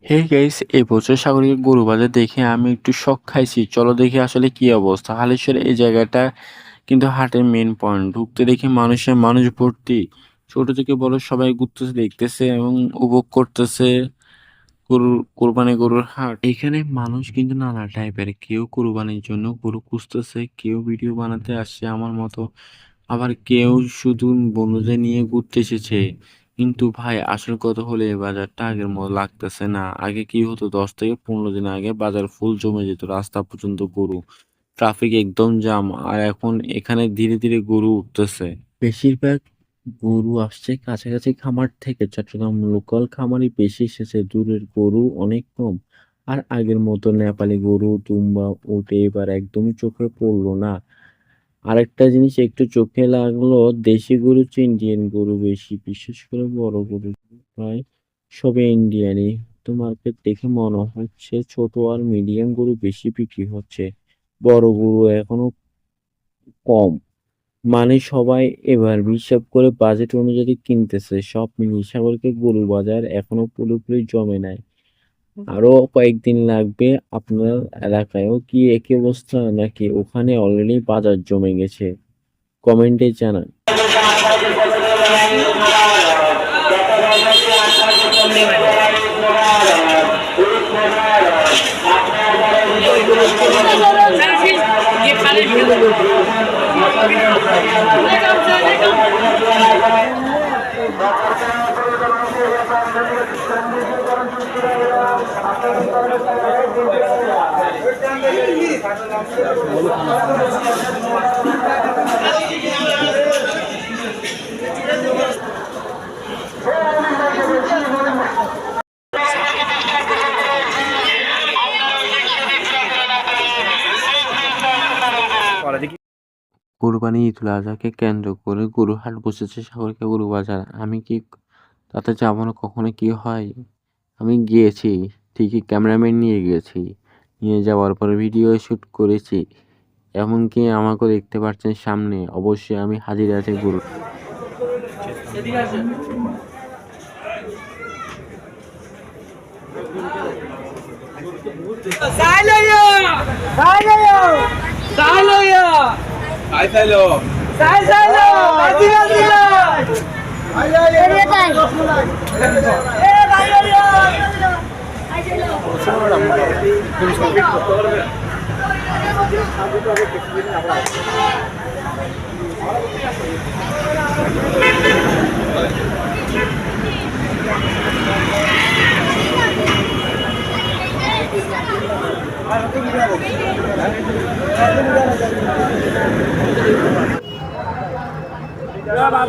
Hey guys, এই বছর সাগরিকা গরু বাজার দেখে আমি একটু শক খাইছি। চলো দেখি আসলে কি অবস্থা। হালিশহর এই জায়গাটা কিন্তু হাটের মেন পয়েন্ট। ঢুকতে দেখি মানুষ ভর্তি। ছোট থেকে বড় সবাই ঘুরতেছে, দেখতেছে এবং উপভোগ করতেছে গরুর হাট। এখানে মানুষ কিন্তু নানা টাইপের, কেউ কোরবানির জন্য গরু খুঁজতেছে, কেউ ভিডিও বানাতে আসছে আমার মতো, আবার কেউ শুধু বন্ধুদের নিয়ে ঘুরতে এসেছে। কিন্তু ভাই আসল কথা হলে এই বাজারটা আগের মতো লাগতেছে না। আগে কি হতো, 10 থেকে 15 দিন আগে বাজার ফুল জমে যেত, রাস্তা পর্যন্ত গরু, ট্রাফিক একদম জাম। আর এখন এখানে ধীরে ধীরে গরু উঠতেছে। বেশিরভাগ গরু আসছে কাছাকাছি খামার থেকে। চট্টগ্রাম লোকাল খামারই বেশি এসেছে, দূরের গরু অনেক কম। আর আগের মতো নেপালি গরু, দুম্বা, উটে এবার একদমই চোখে পড়লো না। আরেকটা জিনিস একটু চোখে লাগলো, দেশি গরু চেয়ে ইন্ডিয়ান গরু বেশি, বিশেষ করে বড় গরু প্রায় সবে ইন্ডিয়ানই। তো মার্কেট দেখে মনে হচ্ছে ছোট আর মিডিয়াম গরু বেশি বিক্রি হচ্ছে, বড় গরু এখনো কম। মানে সবাই এবার হিসাব করে বাজেট অনুযায়ী কিনতেছে। সব মিলিয়ে সাগরকে গরু বাজার এখনো পুরোপুরি জমে নাই, আরো কয়েকদিন লাগবে। আপনার এলাকায়ও কি একই অবস্থা, নাকি ওখানে অলরেডি বাজার জমে গেছে? কমেন্টে জানান। কোরবানি ঈদুল আজহাকে কেন্দ্র করে গরুর হাট বসেছে সাগরিকা গরু বাজার। আমি কি তাতে যাবো না? কখনো কি হয়? আমি গিয়েছি, ঠিকই ক্যামেরাম্যান নিয়ে গিয়েছি, নিয়ে যাওয়ার পরে ভিডিও শুট করেছি। এমনকি আমাকেও দেখতে পাচ্ছেন সামনে। অবশ্যই আমি হাজির আছি গরু। বাবা